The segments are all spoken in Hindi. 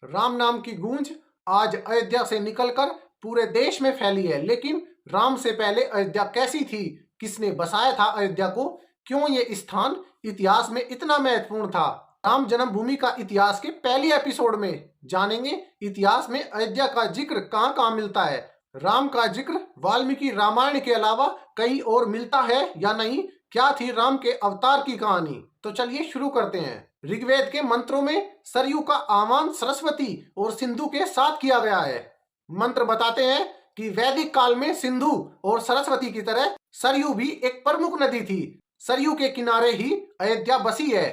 राम नाम की गूंज आज अयोध्या से निकलकर पूरे देश में फैली है। लेकिन राम से पहले अयोध्या कैसी थी, किसने बसाया था अयोध्या को, क्यों ये स्थान इतिहास में इतना महत्वपूर्ण था, राम जन्मभूमि का इतिहास के पहले एपिसोड में जानेंगे। इतिहास में अयोध्या का जिक्र कहाँ कहाँ मिलता है, राम का जिक्र वाल्मीकि रामायण के अलावा कहीं और मिलता है या नहीं, क्या थी राम के अवतार की कहानी। तो चलिए शुरू करते हैं। ऋग्वेद के मंत्रों में सरयू का आह्वान सरस्वती और सिंधु के साथ किया गया है। मंत्र बताते हैं कि वैदिक काल में सिंधु और सरस्वती की तरह सरयू भी एक प्रमुख नदी थी। सरयू के किनारे ही अयोध्या बसी है।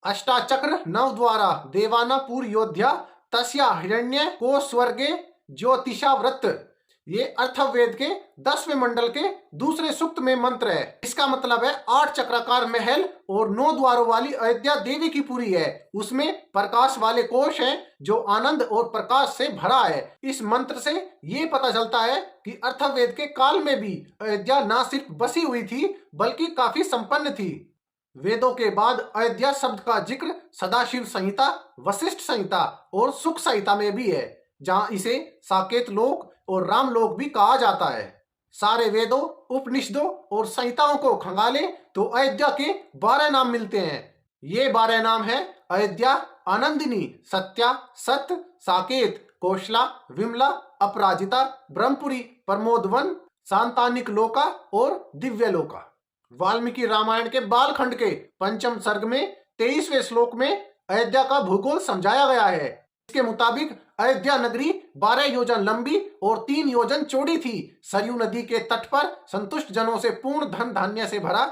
अष्टाचक्र नव द्वारा देवाना पूर योध्या तस्या हिरण्य को स्वर्गे ज्योतिषा व्रत, ये अर्थवेद के 10वें मंडल के दूसरे सूक्त में मंत्र है। इसका मतलब है 8 चक्राकार महल और 9 द्वारों वाली अयोध्या देवी की पुरी है। उसमें प्रकाश वाले कोश हैं जो आनंद और प्रकाश से भरा है। इस मंत्र से ये पता चलता है कि अर्थवेद के काल में भी अयोध्या न सिर्फ बसी हुई थी बल्कि काफी संपन्न थी। वेदों के बाद अयोध्या शब्द का जिक्र सदाशिव संहिता, वशिष्ठ संहिता और सुख संहिता में भी है, जहाँ इसे साकेत लोक और रामलोक भी कहा जाता है। सारे वेदों, उपनिषदों और संहिताओं को खंगाले तो अयोध्या के 12 नाम मिलते हैं। ये 12 नाम है अयोध्या, आनंदिनी, सत्या, सत्य, साकेत, कौशला, विमला, अपराजिता, ब्रह्मपुरी, प्रमोदवन, शांतानिक लोका और दिव्य लोका। वाल्मीकि रामायण के बालखंड के 5म सर्ग में 23वें श्लोक में अयोध्या का भूगोल समझाया गया है। इसके मुताबिक अयोध्या नगरी 12 योजन लंबी और 3 योजन चौड़ी थी। सरयू नदी के तट पर संतुष्ट जनों से पूर्ण धन धान्य से भरा,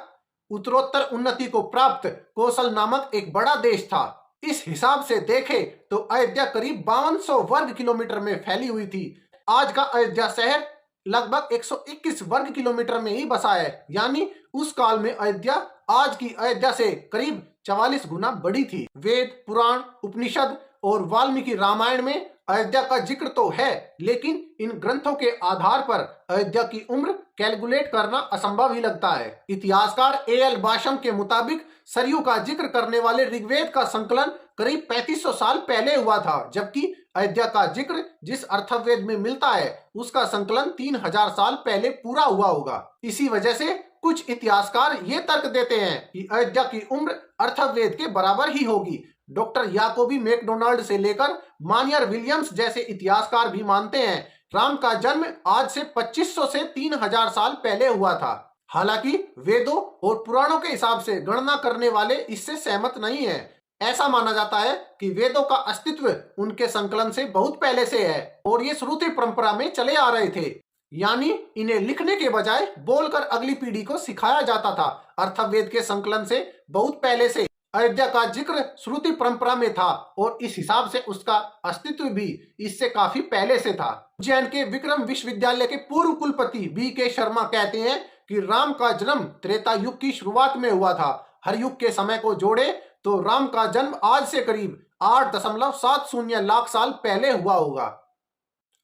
उत्तरोत्तर उन्नति को प्राप्त कौशल नामक एक बड़ा देश था। इस हिसाब से देखें तो अयोध्या करीब 5200 वर्ग किलोमीटर में फैली हुई थी। आज का अयोध्या शहर लगभग 121 वर्ग किलोमीटर में ही बसा है, यानी उस काल में अयोध्या आज की अयोध्या से करीब 44 गुना बड़ी थी। वेद, पुराण, उपनिषद और वाल्मीकि रामायण में अयोध्या का जिक्र तो है, लेकिन इन ग्रंथों के आधार पर अयोध्या की उम्र कैलकुलेट करना असंभव ही लगता है। इतिहासकार A.L. बाशम के मुताबिक सरयू का जिक्र करने वाले ऋग्वेद का संकलन करीब 3500 साल पहले हुआ था, जबकि अयोध्या का जिक्र जिस अर्थवेद में मिलता है उसका संकलन 3000 साल पहले पूरा हुआ होगा। इसी वजह से कुछ इतिहासकार ये तर्क देते हैं कि अयोध्या की उम्र अर्थवेद के बराबर ही होगी। डॉक्टर याकोबी मैकडोनाल्ड से लेकर मानियर विलियम्स जैसे इतिहासकार भी मानते हैं राम का जन्म आज से 2500 से 3000 साल पहले हुआ था। हालांकि वेदों और पुराणों के हिसाब से गणना करने वाले इससे सहमत नहीं है। ऐसा माना जाता है कि वेदों का अस्तित्व उनके संकलन से बहुत पहले से है और ये श्रुति परंपरा में चले आ रहे थे, यानी इन्हें लिखने के बजाय बोलकर अगली पीढ़ी को सिखाया जाता था। अर्थवेद के संकलन से बहुत पहले से अयोध्या का जिक्र श्रुति परंपरा में था और इस हिसाब से उसका अस्तित्व भी इससे काफी पहले से था। उज्जैन के विक्रम विश्वविद्यालय के पूर्व कुलपति B.K. शर्मा कहते हैं कि राम का जन्म त्रेता युग की शुरुआत में हुआ था। हर युग के समय को जोड़े तो राम का जन्म आज से करीब 8.70 लाख साल पहले हुआ होगा।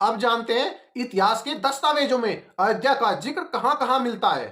अब जानते हैं इतिहास के दस्तावेजों में अयोध्या का जिक्र कहां कहां मिलता है।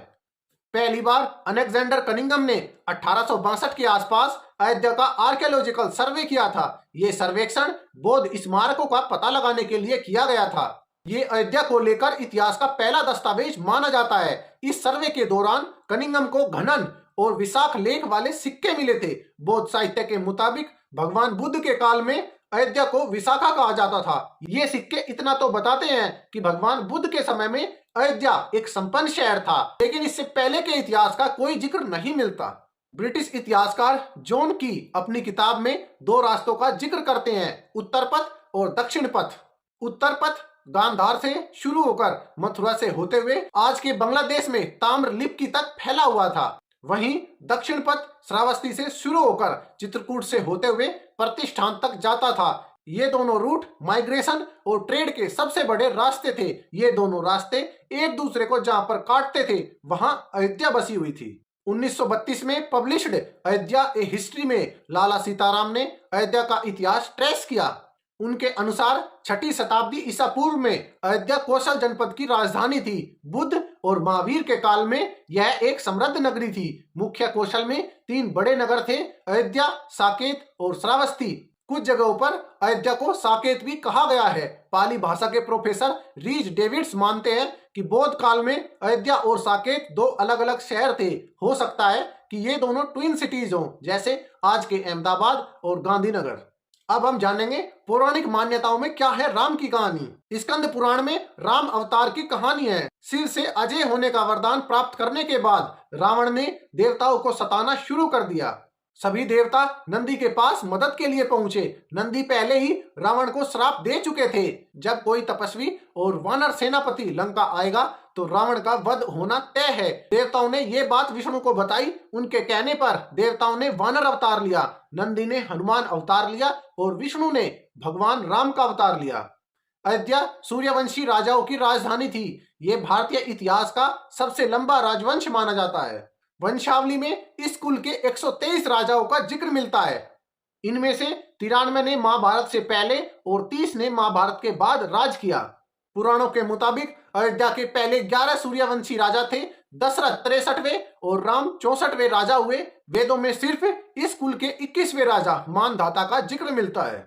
पहली बार अलेक्जेंडर कनिंघम ने 1862 के आसपास अयोध्या का आर्कियोलॉजिकल सर्वे किया था। यह सर्वेक्षण बौद्ध स्मारकों का पता लगाने के लिए किया गया था। ये अयोध्या को लेकर इतिहास का पहला दस्तावेज माना जाता है। इस सर्वे के दौरान कनिंघम को घनन और विशाख लेख वाले सिक्के मिले थे। बौद्ध साहित्य के मुताबिक भगवान बुद्ध के काल में अयोध्या को विशाखा कहा जाता था। ये सिक्के इतना तो बताते हैं कि भगवान बुद्ध के समय में अयोध्या एक संपन्न शहर था, लेकिन इससे पहले के इतिहास का कोई जिक्र नहीं मिलता। ब्रिटिश इतिहासकार जॉन की अपनी किताब में 2 रास्तों का जिक्र करते हैं, उत्तर पथ और दक्षिण पथ। उत्तर पथ गांधार से शुरू होकर मथुरा से होते हुए आज के बांग्लादेश में ताम्रलिप्ति तक फैला हुआ था। वहीं दक्षिण पथ श्रावस्ती से शुरू होकर चित्रकूट से होते हुए प्रतिष्ठान तक जाता था। ये दोनों रूट माइग्रेशन और ट्रेड के सबसे बड़े रास्ते थे। ये दोनों रास्ते एक दूसरे को जहां पर काटते थे वहां अयोध्या बसी हुई थी। 1932 में पब्लिश्ड अयोध्या ए हिस्ट्री में लाला सीताराम ने अयोध्या का इतिहास ट्रेस किया। उनके अनुसार 6ठी शताब्दी ईसा पूर्व में अयोध्या कौशल जनपद की राजधानी थी। बुद्ध और महावीर के काल में यह एक समृद्ध नगरी थी। मुख्य कौशल में 3 बड़े नगर थे, अयोध्या, साकेत और श्रावस्ती। कुछ जगहों पर अयोध्या को साकेत भी कहा गया है। पाली भाषा के प्रोफेसर रीज डेविड्स मानते हैं कि बौद्ध काल में अयोध्या और साकेत दो अलग अलग शहर थे। हो सकता है कि ये दोनों ट्विन सिटीज हों, जैसे आज के अहमदाबाद और गांधीनगर। अब हम जानेंगे पौराणिक मान्यताओं में क्या है राम की कहानी। स्कंद पुराण में राम अवतार की कहानी है। सिर से अजय होने का वरदान प्राप्त करने के बाद रावण ने देवताओं को सताना शुरू कर दिया। सभी देवता नंदी के पास मदद के लिए पहुंचे। नंदी पहले ही रावण को श्राप दे चुके थे, जब कोई तपस्वी और वानर सेनापति लंका आएगा तो रावण का वध होना तय है। देवताओं ने ये बात विष्णु को बताई। उनके कहने पर देवताओं ने वानर अवतार लिया, नंदी ने हनुमान अवतार लिया और विष्णु ने भगवान राम का अवतार लिया। अयोध्या सूर्यवंशी राजाओं की राजधानी थी। ये भारतीय इतिहास का सबसे लंबा राजवंश माना जाता है। वंशावली में इस कुल के 123 राजाओं का जिक्र मिलता है। इनमें से 93 ने महाभारत से पहले और 30 ने महाभारत के बाद राज किया। पुराणों के मुताबिक अयोध्या के पहले 11 सूर्यवंशी राजा थे। दशरथ 63वें और राम 64वें राजा हुए। वेदों में सिर्फ इस कुल के 21वें राजा मानधाता का जिक्र मिलता है।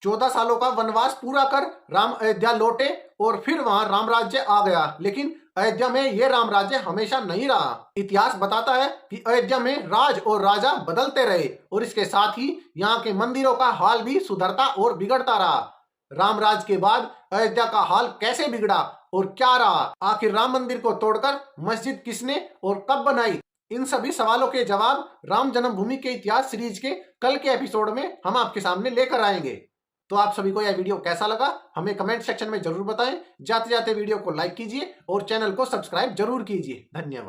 14 सालों का वनवास पूरा कर राम अयोध्या लौटे और फिर वहां राम राज्य आ गया, लेकिन अयोध्या में यह राम राज्य हमेशा नहीं रहा। इतिहास बताता है कि अयोध्या में राज और राजा बदलते रहे और इसके साथ ही यहाँ के मंदिरों का हाल भी सुधरता और बिगड़ता रहा। राम राज के बाद अयोध्या का हाल कैसे बिगड़ा और क्या रहा? आखिर राम मंदिर को तोड़कर मस्जिद किसने और कब बनाई? इन सभी सवालों के जवाब राम जन्मभूमि के इतिहास सीरीज के कल के एपिसोड में हम आपके सामने लेकर आएंगे। तो आप सभी को यह वीडियो कैसा लगा हमें कमेंट सेक्शन में जरूर बताएं। जाते जाते वीडियो को लाइक कीजिए और चैनल को सब्सक्राइब जरूर कीजिए। धन्यवाद।